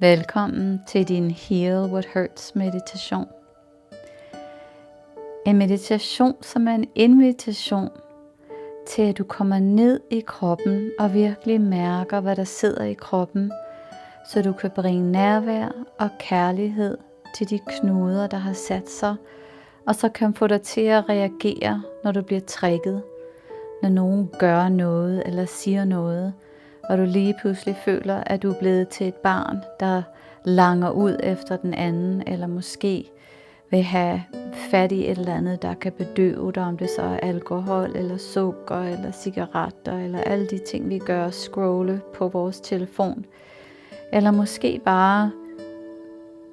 Velkommen til din Heal What Hurts meditation. En meditation, som er en invitation til, at du kommer ned i kroppen og virkelig mærker, hvad der sidder i kroppen, så du kan bringe nærvær og kærlighed til de knuder, der har sat sig, og så kan få dig til at reagere, når du bliver trigget, når nogen gør noget eller siger noget, og du lige pludselig føler, at du er blevet til et barn, der langer ud efter den anden, eller måske vil have fat i et eller andet, der kan bedøve dig, om det så er alkohol, eller sukker, eller cigaretter, eller alle de ting, vi gør, scrolle på vores telefon. Eller måske bare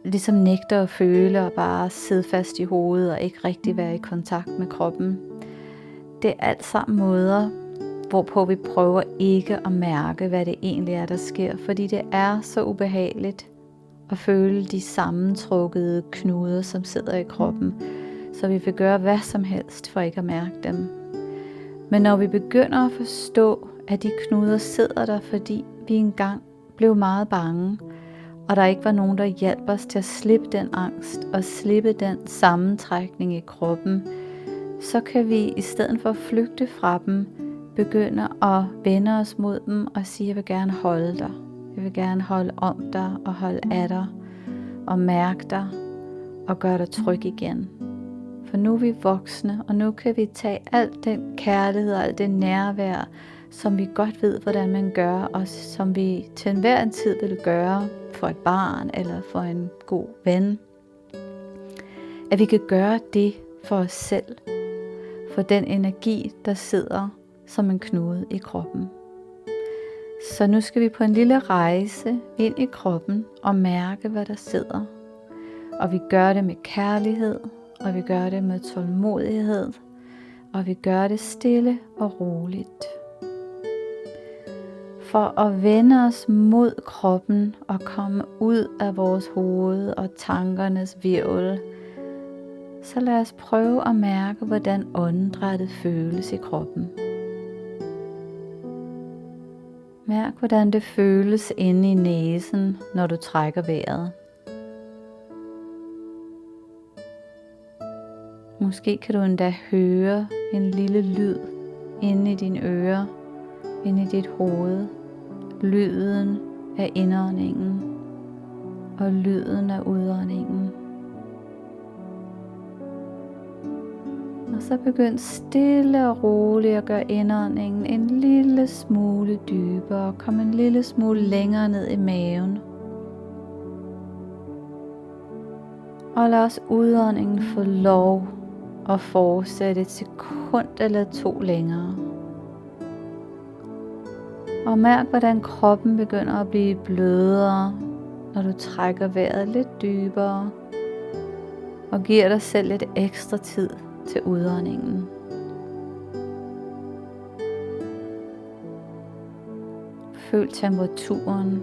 ligesom nægter at føle, og bare sidde fast i hovedet, og ikke rigtig være i kontakt med kroppen. Det er alt sammen måder, hvorpå vi prøver ikke at mærke, hvad det egentlig er, der sker, fordi det er så ubehageligt at føle de sammentrukkede knuder, som sidder i kroppen, så vi vil gøre hvad som helst for ikke at mærke dem. Men når vi begynder at forstå, at de knuder sidder der, fordi vi engang blev meget bange, og der ikke var nogen, der hjalp os til at slippe den angst og slippe den sammentrækning i kroppen, så kan vi i stedet for at flygte fra dem, begynde at vende os mod dem og sige, jeg vil gerne holde dig. Jeg vil gerne holde om dig og holde af dig og mærke dig og gøre dig tryg igen. For nu er vi voksne, og nu kan vi tage al den kærlighed og alt det nærvær, som vi godt ved, hvordan man gør, og som vi til enhver tid vil gøre for et barn eller for en god ven. At vi kan gøre det for os selv, for den energi, der sidder som en knude i kroppen. Så nu skal vi på en lille rejse ind i kroppen og mærke, hvad der sidder. Og vi gør det med kærlighed, og vi gør det med tålmodighed, og vi gør det stille og roligt. For at vende os mod kroppen og komme ud af vores hoved og tankernes hvirvel, så lad os prøve at mærke, hvordan åndedrættet føles i kroppen. Mærk, hvordan det føles inde i næsen, når du trækker vejret. Måske kan du endda høre en lille lyd inde i dine ører, inde i dit hoved. Lyden af indåndingen og lyden af udåndingen. Og så begynd stille og roligt at gøre indåndingen en lille smule dybere. Kom en lille smule længere ned i maven. Og lad os udåndingen få lov at fortsætte et sekund eller to længere. Og mærk, hvordan kroppen begynder at blive blødere, når du trækker vejret lidt dybere. Og giver dig selv lidt ekstra tid til udåndingen. Føl temperaturen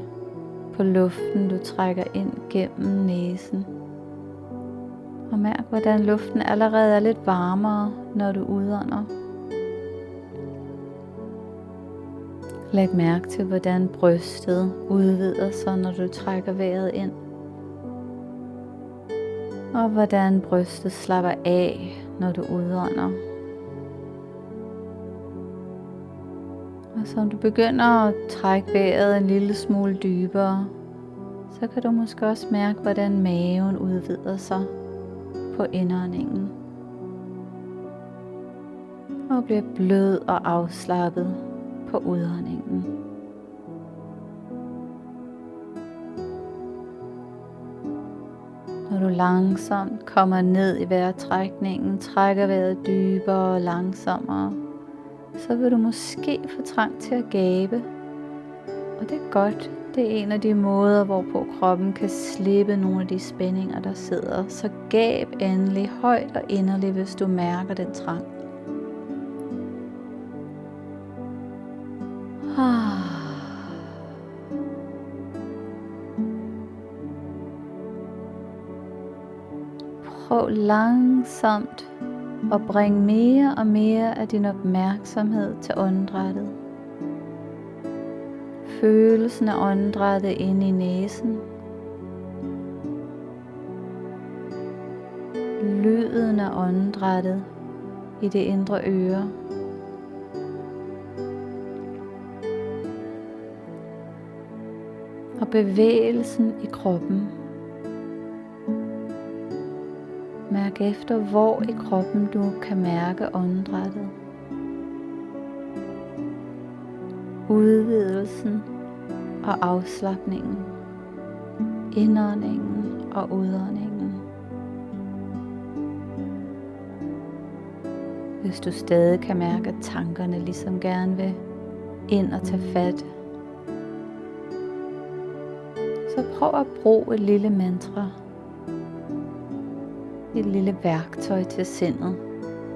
på luften, du trækker ind gennem næsen. Og mærk, hvordan luften allerede er lidt varmere, når du udånder. Læg mærke til, hvordan brystet udvider sig, når du trækker vejret ind. Og hvordan brystet slapper af, når du udånder. Og så du begynder at trække vejret en lille smule dybere, så kan du måske også mærke, hvordan maven udvider sig på indåndingen. Og bliver blød og afslappet på udåndingen. Når du langsomt kommer ned i vejrtrækningen, trækker vejret dybere og langsommere, så vil du måske få trang til at gabe. Og det er godt. Det er en af de måder, hvorpå kroppen kan slippe nogle af de spændinger, der sidder. Så gab endelig højt og inderligt, hvis du mærker den trang. Prøv langsomt at bringe mere og mere af din opmærksomhed til åndedrættet. Følelsen af åndedrættet inde i næsen lyden af åndedrættet i det indre øre. Og bevægelsen i kroppen. Mærk efter, hvor i kroppen du kan mærke åndedrættet. Udvidelsen og afslapningen. Indåndingen og udåndingen. Hvis du stadig kan mærke, at tankerne ligesom gerne vil ind og tage fat, så prøv at bruge et lille mantra. Et lille værktøj til sindet.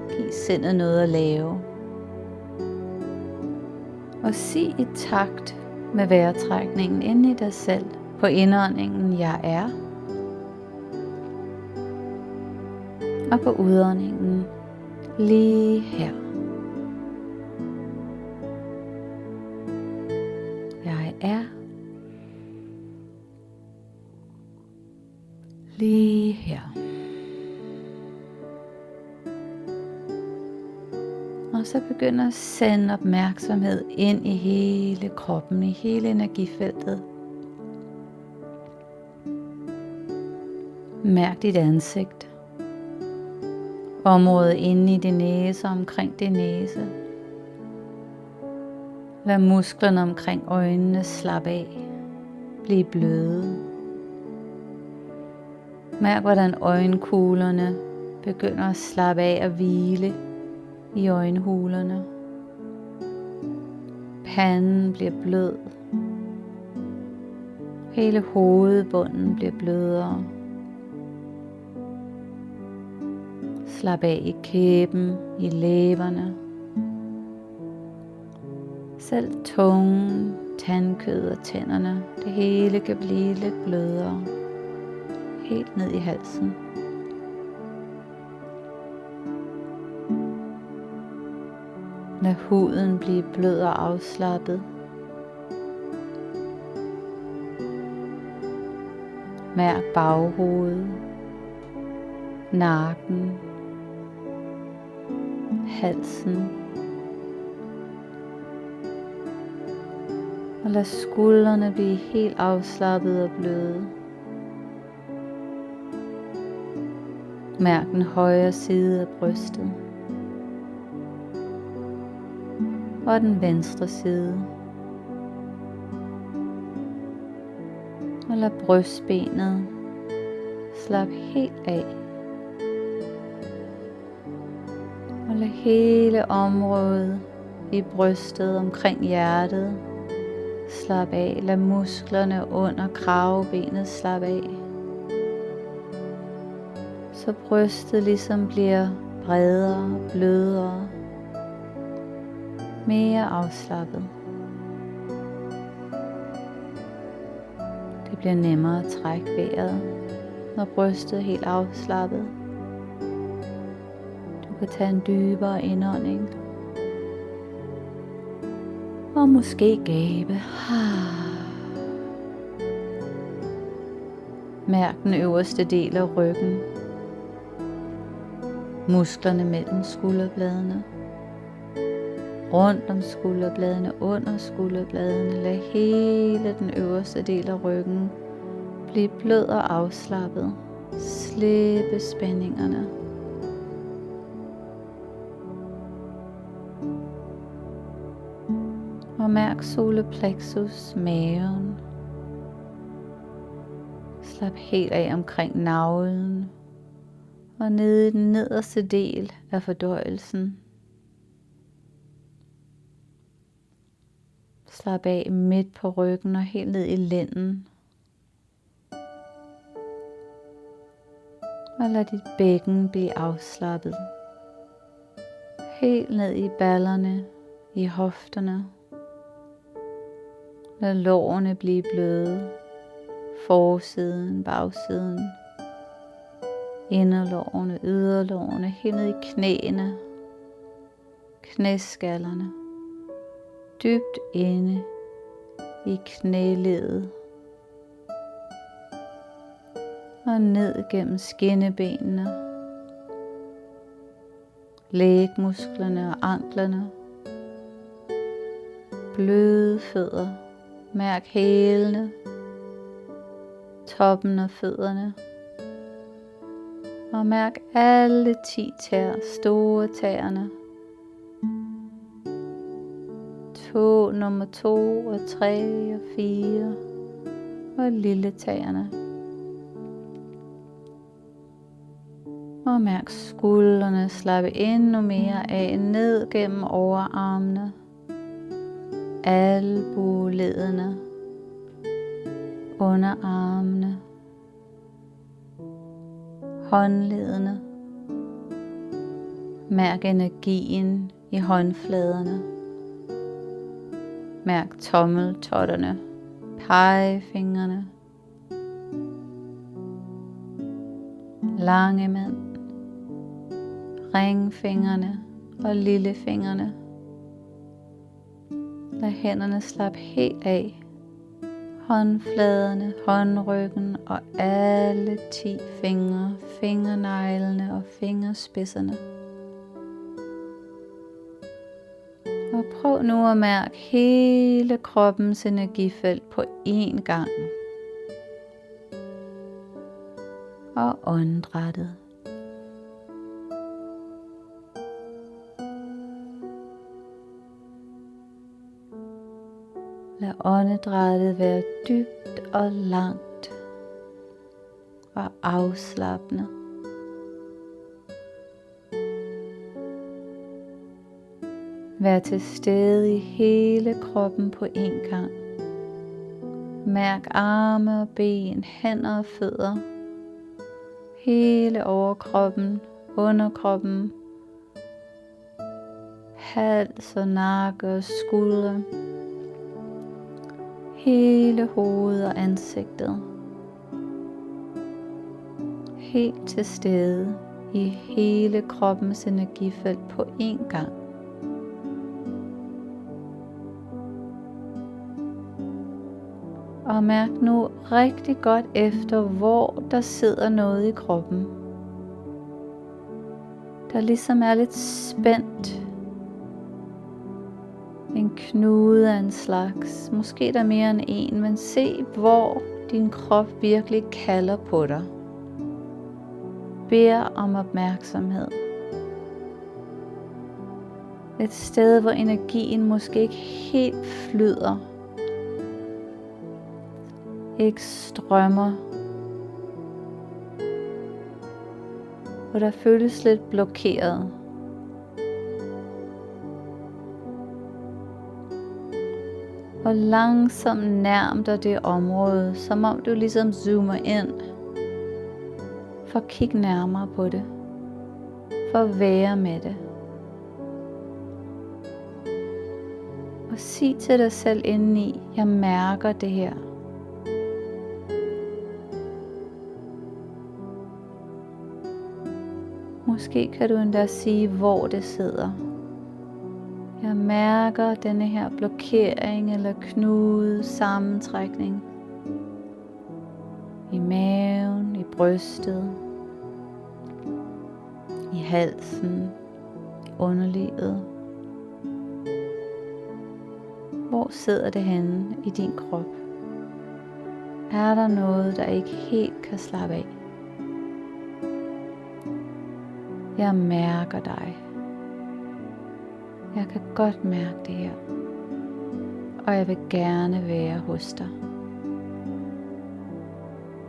Giv sindet noget at lave. Og sig i takt med vejrtrækningen inde i dig selv på indåndingen, jeg er. Og på udåndingen, lige her. Jeg er lige her. Og så begynder at sende opmærksomhed ind i hele kroppen, i hele energifeltet. Mærk dit ansigt. Området inde i din næse og omkring din næse. Lad musklerne omkring øjnene slappe af. Bliv bløde. Mærk, hvordan øjenkuglerne begynder at slappe af og hvile i øjenhulerne. Panden bliver blød. Hele hovedbunden bliver blødere. Slap af i kæben, i læberne. Selv tungen, tandkød og tænderne, det hele kan blive lidt blødere. Helt ned i halsen. Lad huden blive blød og afslappet. Mærk baghovedet, nakken, halsen. Og lad skuldrene blive helt afslappet og bløde. Mærk den højre side af brystet. Og den venstre side. Og lad brystbenet slappe helt af. Og lad hele området i brystet omkring hjertet slappe af. Lad musklerne under kravebenet slappe af. Så brystet ligesom bliver bredere og blødere. Mere afslappet. Det bliver nemmere at trække vejret, når brystet er helt afslappet. Du kan tage en dybere indånding. Og måske gabe. Mærk den øverste del af ryggen. Musklerne mellem skulderbladene. Rundt om skulderbladene, under skulderbladene. Lad hele den øverste del af ryggen blive blød og afslappet. Slippe spændingerne. Og mærk solarplexus, maven. Slap helt af omkring navlen og nede i den nederste del af fordøjelsen. Slap af midt på ryggen og helt ned i lænden. Og lad dit bækken blive afslappet. Helt ned i ballerne, i hofterne. Lad lårene blive bløde. Forsiden, bagsiden. Inderlårene, yderlårene, helt ned i knæene. Knæskallerne. Dybt inde i knæleddet. Og ned gennem skinnebenene lægmusklerne og anklerne. Bløde fødder. Mærk hælene, toppen af fødderne. Og mærk alle 10 tæer, store tæerne. Nummer 2 og 3 og 4 og lille tæerne. Og mærk skuldrene slappe endnu mere af ned gennem overarmene, albueledene, underarmene, håndledene. Mærk energien i håndfladerne. Mærk tommeltotterne, pegefingrene, lange mænd, ringfingrene og lillefingrene. Lad hænderne slappe helt af. Håndfladerne, håndryggen og alle 10 fingre, fingerneglene og fingerspidserne. Og prøv nu at mærke hele kroppens energifelt på én gang. Og åndedrættet. Lad åndedrættet være dybt og langt og afslappende. Vær til stede i hele kroppen på én gang. Mærk arme og ben, hænder og fødder. Hele overkroppen, underkroppen, hals og nakke og skuldre. Hele hovedet og ansigtet. Helt til stede i hele kroppens energifelt på én gang. Og mærk nu rigtig godt efter, hvor der sidder noget i kroppen. Der ligesom er lidt spændt. En knude af en slags. Måske der er mere end en, men se hvor din krop virkelig kalder på dig. Beder om opmærksomhed. Et sted, hvor energien måske ikke helt flyder. Ikke strømmer. Hvor der føles lidt blokeret. Og langsomt nærm dig det område, som om du ligesom zoomer ind. For at kigge nærmere på det. For at være med det. Og sig til dig selv indeni, jeg mærker det her. Måske kan du endda sige, hvor det sidder. Jeg mærker denne her blokering eller knude, sammentrækning. I maven, i brystet, i halsen, i underlivet. Hvor sidder det henne i din krop? Er der noget, der ikke helt kan slappe af? Jeg mærker dig. Jeg kan godt mærke det her. Og jeg vil gerne være hos dig.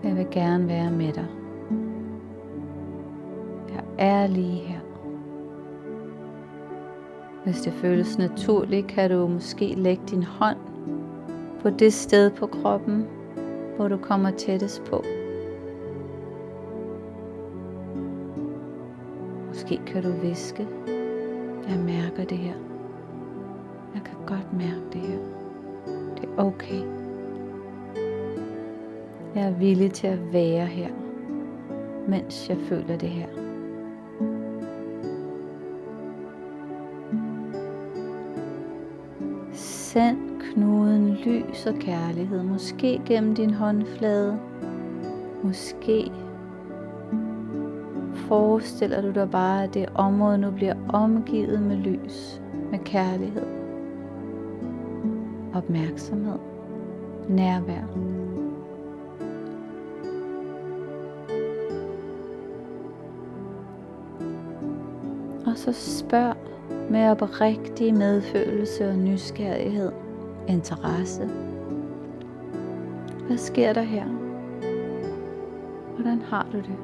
Jeg vil gerne være med dig. Jeg er lige her. Hvis det føles naturligt, kan du måske lægge din hånd på det sted på kroppen, hvor du kommer tættest på. Måske kan du hviske, jeg mærker det her. Jeg kan godt mærke det her. Det er okay. Jeg er villig til at være her, mens jeg føler det her. Send knuden lys og kærlighed, måske gennem din håndflade, måske forestiller du dig bare, at det område nu bliver omgivet med lys, med kærlighed, opmærksomhed, nærvær. Og så spørg med oprigtig medfølelse og nysgerrighed, interesse. Hvad sker der her? Hvordan har du det?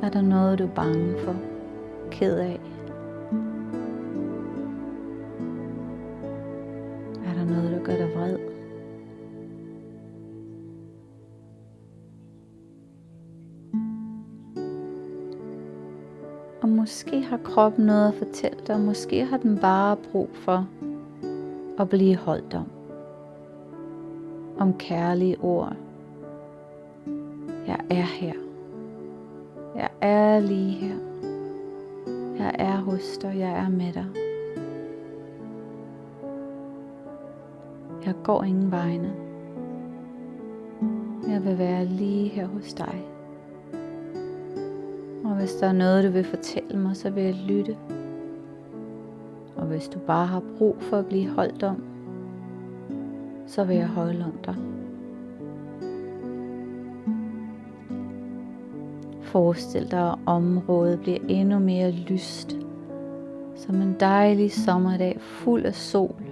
Er der noget, du er bange for, ked af? Er der noget, der gør dig vred? Og måske har kroppen noget at fortælle dig, måske har den bare brug for at blive holdt om kærlige ord. Jeg er her. Jeg er lige her. Jeg er hos dig. Jeg er med dig. Jeg går ingen vegne. Jeg vil være lige her hos dig. Og hvis der er noget, du vil fortælle mig, så vil jeg lytte. Og hvis du bare har brug for at blive holdt om, så vil jeg holde om dig. Forestil dig, at området bliver endnu mere lyst, som en dejlig sommerdag fuld af sol,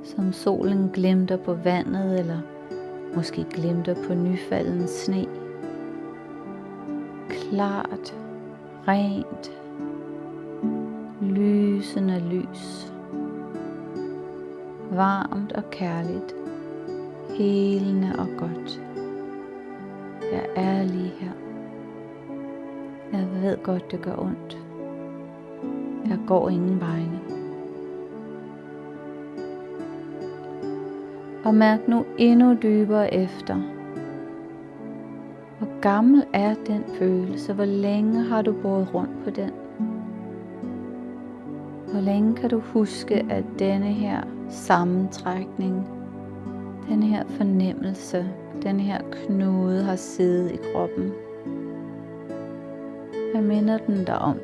som solen glimter på vandet, eller måske glimter på nyfalden sne. Klart, rent, lysende lys, varmt og kærligt, helende og godt. Jeg er lige her. Jeg ved godt, det gør ondt. Jeg går ingen vegne. Og mærk nu endnu dybere efter. Hvor gammel er den følelse? Hvor længe har du båret rundt på den? Hvor længe kan du huske, at denne her sammentrækning, denne her fornemmelse, denne her knude har siddet i kroppen? Hvad minder den dig om?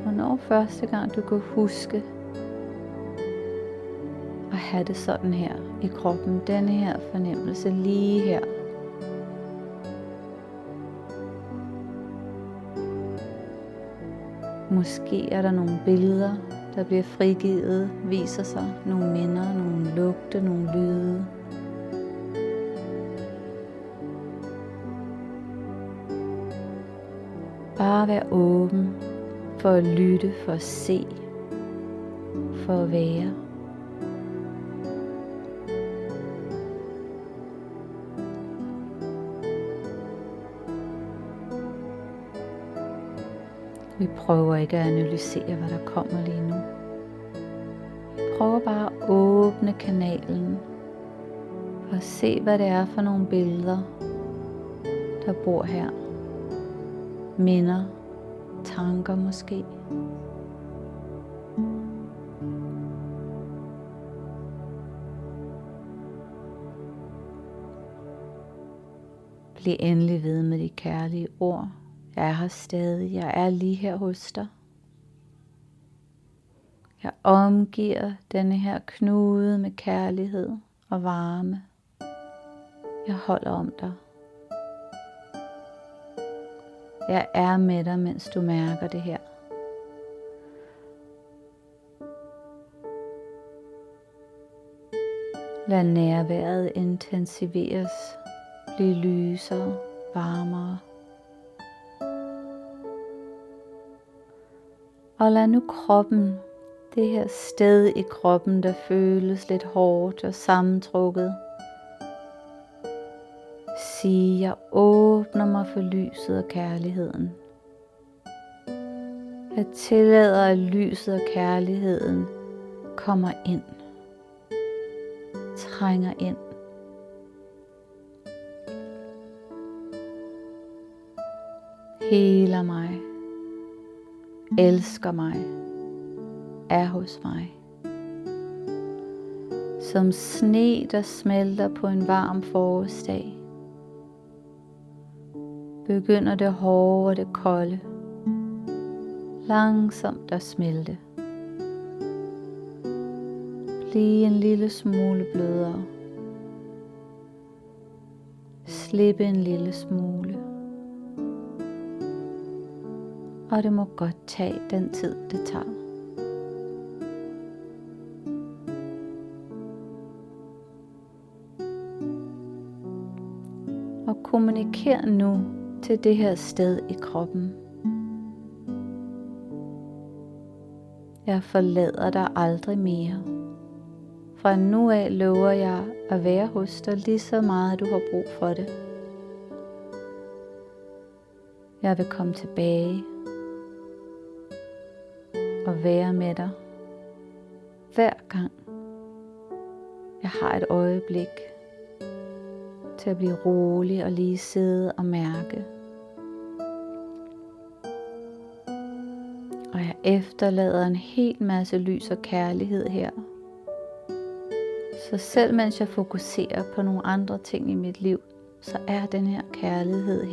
Hvornår første gang du kunne huske at have det sådan her i kroppen, denne her fornemmelse lige her? Måske er der nogle billeder, der bliver frigivet, viser sig nogle minder, nogle lugte, nogle lyde. Bare vær åben for at lytte, for at se, for at være. Vi prøver ikke at analysere, hvad der kommer lige nu. Vi prøver bare at åbne kanalen for at se, hvad det er for nogle billeder, der bor her. Minder, tanker måske. Bliv endelig ved med de kærlige ord. Jeg er her stadig. Jeg er lige her hos dig. Jeg omgiver denne her knude med kærlighed og varme. Jeg holder om dig. Jeg er med dig, mens du mærker det her. Lad nærværet intensiveres, blive lysere, varmere. Og lad nu kroppen, det her sted i kroppen, der føles lidt hårdt og sammentrukket, sige, jeg åbner mig for lyset og kærligheden. Jeg tillader, at lyset og kærligheden kommer ind, trænger ind. Heler mig, elsker mig, er hos mig. Som sne, der smelter på en varm forårsdag, begynder det hårde og det kolde langsomt at smelte. Bliv en lille smule blødere. Slippe en lille smule. Og det må godt tage den tid, det tager. Og kommuniker nu til det her sted i kroppen. Jeg forlader dig aldrig mere. Fra nu af lover jeg at være hos dig lige så meget, du har brug for det. Jeg vil komme tilbage og være med dig hver gang jeg har et øjeblik til at blive rolig og lige sidde og mærke. Og jeg efterlader en hel masse lys og kærlighed her. Så selv mens jeg fokuserer på nogle andre ting i mit liv, så er den her kærlighed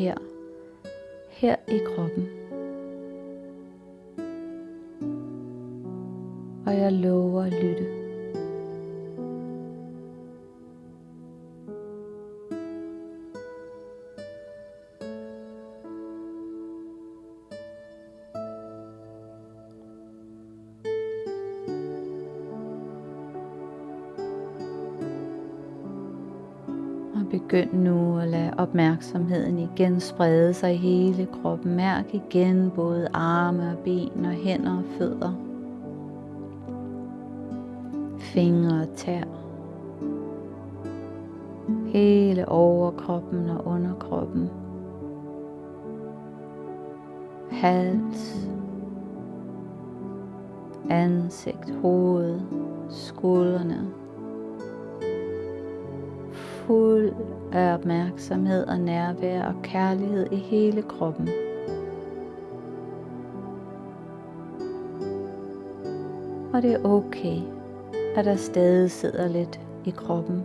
her i kroppen. Og jeg lover at lytte. Begynd nu at lade opmærksomheden igen sprede sig i hele kroppen. Mærk igen både arme og ben og hænder og fødder. Fingre og tær. Hele overkroppen og underkroppen. Hals. Ansigt, hoved, skuldrene. Fuld af opmærksomhed og nærvær og kærlighed i hele kroppen. Og det er okay, at der stadig sidder lidt i kroppen.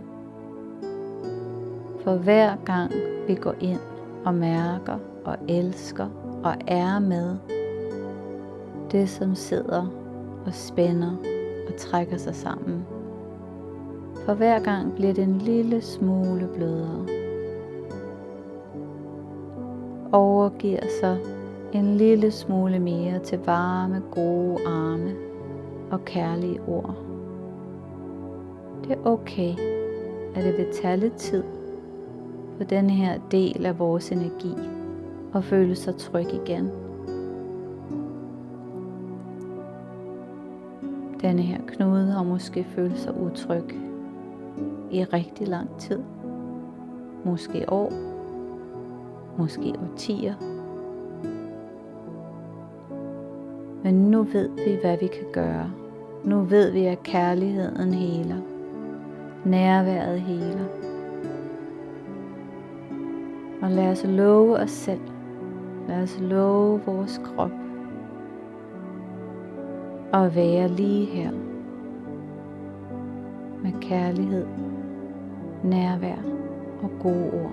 For hver gang vi går ind og mærker og elsker og er med det, som sidder og spænder og trækker sig sammen. For hver gang bliver det en lille smule blødere. Overgiver sig en lille smule mere til varme, gode arme og kærlige ord. Det er okay, at det vil tage lidt tid for denne her del af vores energi at føle sig tryg igen. Denne her knude har måske følt sig utryg i rigtig lang tid. Måske år. Måske årtier. Men nu ved vi, hvad vi kan gøre. Nu ved vi, at kærligheden heler. Nærværet heler. Og lad os love os selv. Lad os love vores krop at være lige her med kærlighed, nærvær og gode ord.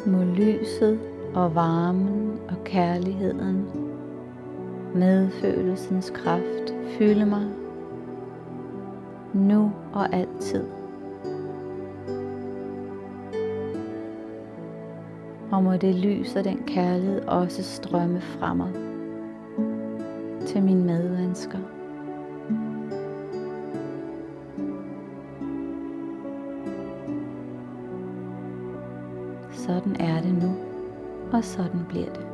Må lyset og varmen og kærligheden, medfølelsens kraft fylde mig nu og altid. Og må det lys og den kærlighed også strømme fra mig til mine medmennesker. Sådan er det nu, og sådan bliver det.